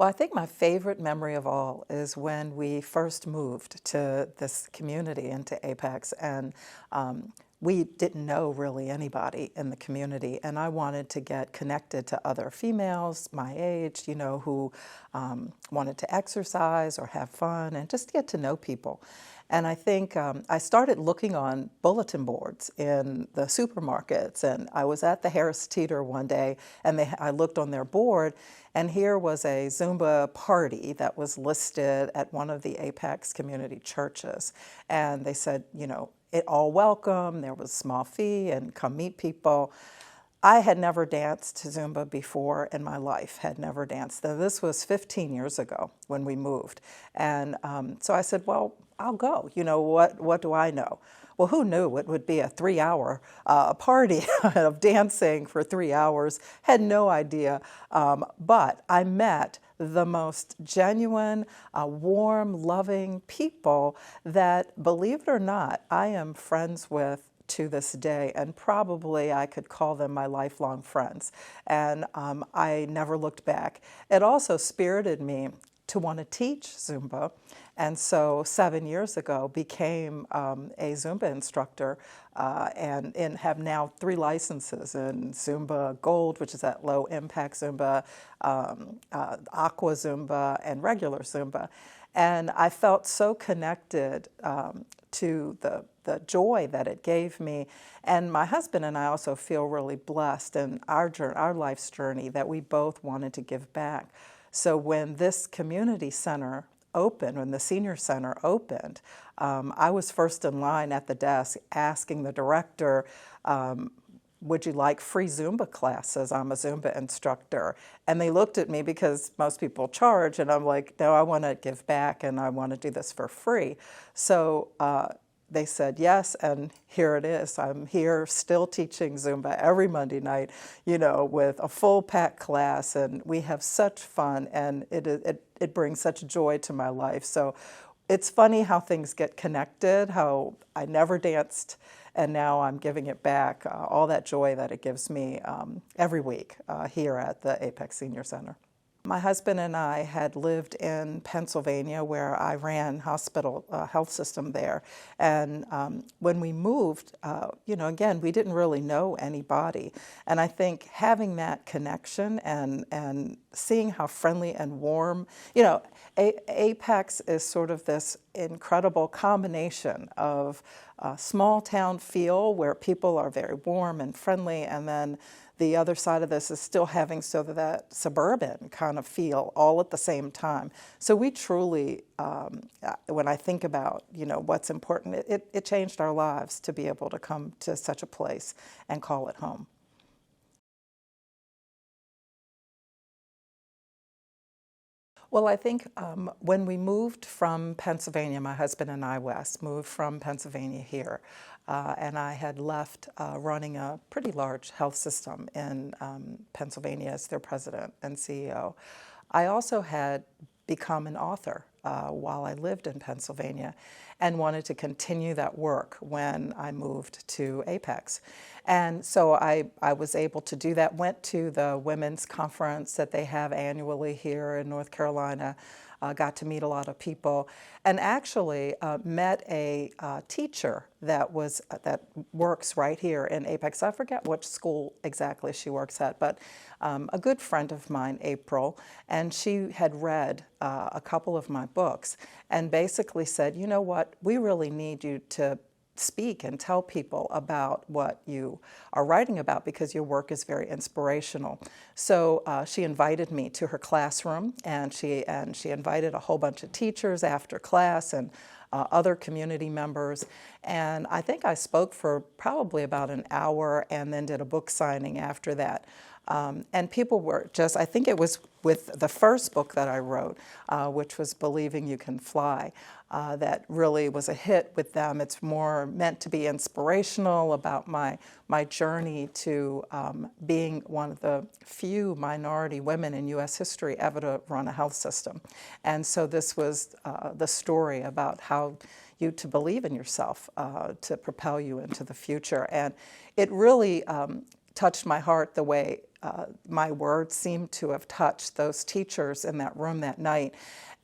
Well, I think my favorite memory of all is when we first moved to this community, into Apex, and we didn't know really anybody in the community, and I wanted to get connected to other females my age, who wanted to exercise or have fun and just get to know people. And I think I started looking on bulletin boards in the supermarkets, and I was at the Harris Teeter one day, and I looked on their board, and here was a Zumba party that was listed at one of the Apex community churches. And they said, it all welcome, there was a small fee, and come meet people. I had never danced Zumba before in my life, had never danced. Now, this was 15 years ago when we moved. And so I said, well, I'll go. What do I know? Well, who knew it would be a 3-hour party of dancing for 3 hours? Had no idea. But I met the most genuine, warm, loving people that, believe it or not, I am friends with to this day, and probably I could call them my lifelong friends. And I never looked back. It also spirited me to want to teach Zumba, and so 7 years ago became a Zumba instructor and have now 3 licenses in Zumba Gold, which is that low impact Zumba, Aqua Zumba, and regular Zumba. And I felt so connected to the joy that it gave me. And my husband and I also feel really blessed in our life's journey that we both wanted to give back. So when this community center opened, when the senior center opened, I was first in line at the desk asking the director, would you like free Zumba classes? I'm a Zumba instructor. And they looked at me because most people charge, and I'm like, no, I want to give back and I want to do this for free. So they said yes, and here it is. I'm here still teaching Zumba every Monday night, with a full packed class, and we have such fun, and it brings such joy to my life. So it's funny how things get connected, how I never danced, and now I'm giving it back, all that joy that it gives me every week here at the Apex Senior Center. My husband and I had lived in Pennsylvania, where I ran hospital health system there. And when we moved, again, we didn't really know anybody. And I think having that connection and seeing how friendly and warm, Apex is sort of this incredible combination of a small town feel where people are very warm and friendly, and then the other side of this is still having sort of that suburban kind of feel all at the same time. So we truly, when I think about, what's important, it changed our lives to be able to come to such a place and call it home. Well, I think when we moved from Pennsylvania, my husband and I, Wes, moved from Pennsylvania here, and I had left running a pretty large health system in Pennsylvania as their president and CEO. I also had become an author while I lived in Pennsylvania and wanted to continue that work when I moved to Apex. And so I was able to do that, went to the women's conference that they have annually here in North Carolina, got to meet a lot of people, and actually met a teacher that works right here in Apex. I forget which school exactly she works at, but a good friend of mine, April, and she had read a couple of my books and basically said, you know what, we really need you to speak and tell people about what you are writing about because your work is very inspirational. So she invited me to her classroom, and she invited a whole bunch of teachers after class and other community members. And I think I spoke for probably about an hour and then did a book signing after that. And people were just, I think it was with the first book that I wrote, which was Believing You Can Fly, that really was a hit with them. It's more meant to be inspirational about my journey to being one of the few minority women in U.S. history ever to run a health system. And so this was the story about how you to believe in yourself to propel you into the future. And it really touched my heart the way my words seemed to have touched those teachers in that room that night.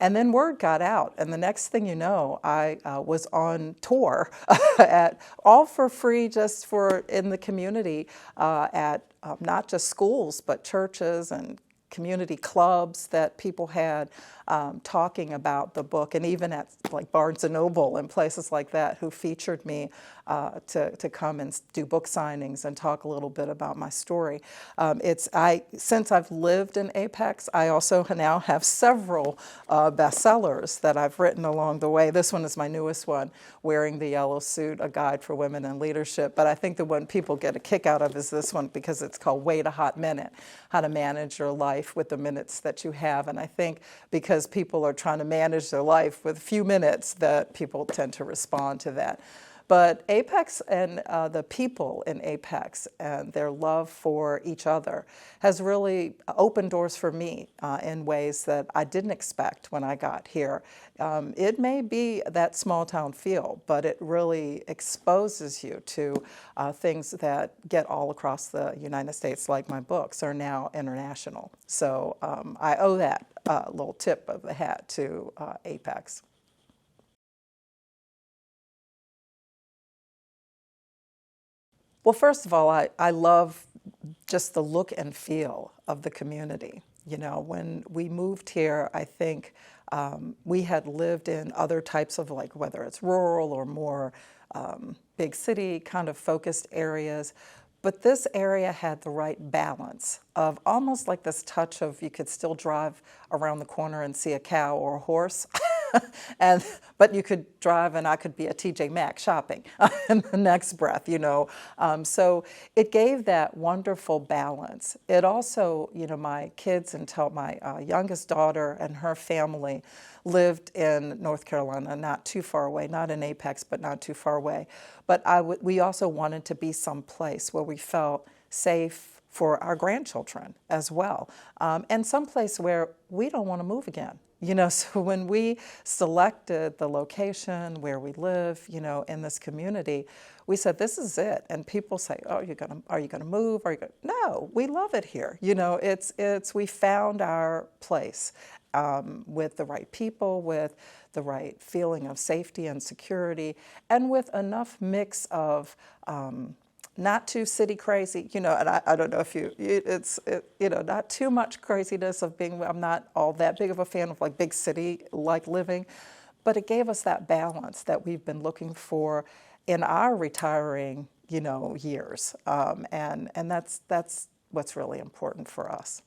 And then word got out, and the next thing you know, I was on tour all for free, just for in the community at not just schools, but churches and community clubs that people had talking about the book, and even at like Barnes and Noble and places like that, who featured me to come and do book signings and talk a little bit about my story. Since I've lived in Apex, I also now have several bestsellers that I've written along the way. This one is my newest one, Wearing the Yellow Suit, A Guide for Women in Leadership. But I think the one people get a kick out of is this one, because it's called Wait a Hot Minute, How to Manage Your Life with the Minutes That You Have. And I think because people are trying to manage their life with few minutes, that people tend to respond to that. But Apex and the people in Apex and their love for each other has really opened doors for me in ways that I didn't expect when I got here. It may be that small town feel, but it really exposes you to things that get all across the United States, like my books are now international. So I owe that little tip of the hat to Apex. Well, first of all, I love just the look and feel of the community. You know, when we moved here, I think we had lived in other types of, like, whether it's rural or more big city kind of focused areas. But this area had the right balance of almost like this touch of, you could still drive around the corner and see a cow or a horse. But you could drive and I could be at TJ Maxx shopping in the next breath, you know. So it gave that wonderful balance. It also, you know, my kids, until my youngest daughter and her family lived in North Carolina, not too far away, not in Apex, but not too far away. But we also wanted to be someplace where we felt safe for our grandchildren as well, and someplace where we don't want to move again. You know, so when we selected the location where we live, you know, in this community, we said, this is it. And people say, oh, are you gonna move? No, we love it here. You know, we found our place with the right people, with the right feeling of safety and security, and with enough mix of not too city crazy, you know, and I don't know if you know, not too much craziness of being, I'm not all that big of a fan of like big city like living, but it gave us that balance that we've been looking for in our retiring, you know, years. And that's what's really important for us.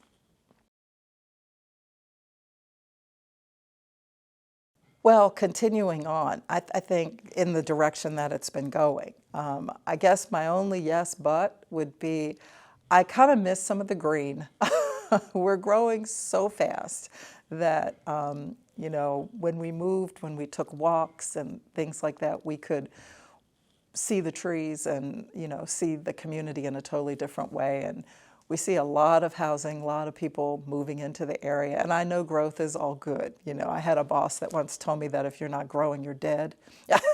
Well, continuing on, I think in the direction that it's been going. I guess my only yes but would be I kind of miss some of the green. We're growing so fast that, you know, when we moved, when we took walks and things like that, we could see the trees and, you know, see the community in a totally different way. And we see a lot of housing, a lot of people moving into the area. And I know growth is all good. You know, I had a boss that once told me that if you're not growing, you're dead.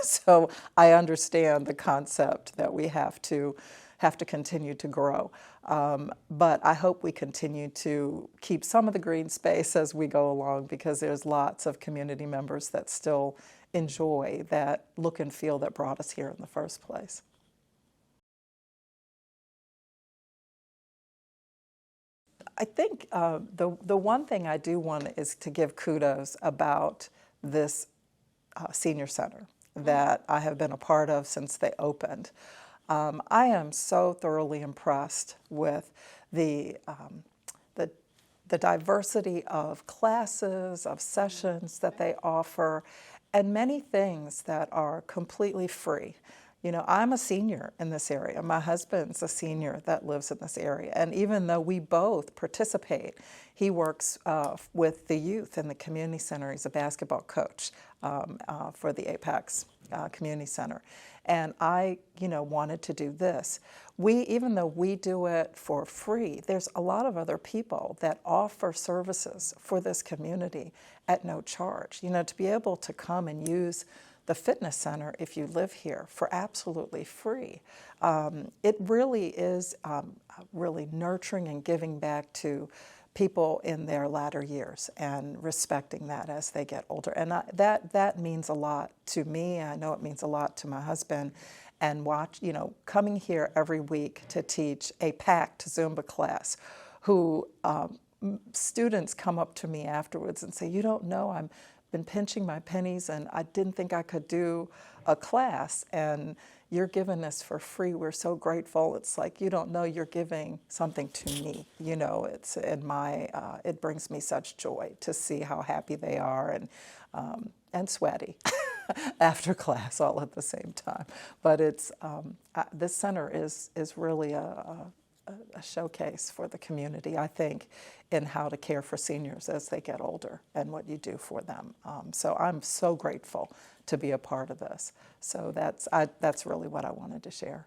So I understand the concept that we have to continue to grow. But I hope we continue to keep some of the green space as we go along, because there's lots of community members that still enjoy that look and feel that brought us here in the first place. I think the one thing I do want is to give kudos about this senior center that I have been a part of since they opened. I am so thoroughly impressed with the diversity of classes, of sessions that they offer, and many things that are completely free. You know, I'm a senior in this area. My husband's a senior that lives in this area. And even though we both participate, he works with the youth in the community center. He's a basketball coach for the Apex Community Center. And I, you know, wanted to do this. Even though we do it for free, there's a lot of other people that offer services for this community at no charge. You know, to be able to come and use the fitness center if you live here for absolutely free. It really is really nurturing and giving back to people in their latter years and respecting that as they get older. And that means a lot to me. I know it means a lot to my husband. And coming here every week to teach a packed Zumba class, who students come up to me afterwards and say, "You don't know, I've been pinching my pennies and I didn't think I could do a class, and you're giving this for free. We're so grateful." It's like, you don't know, you're giving something to me. It's in it brings me such joy to see how happy they are and sweaty after class all at the same time. But this center is really a showcase for the community, I think, in how to care for seniors as they get older and what you do for them. So I'm so grateful to be a part of this. So that's really what I wanted to share.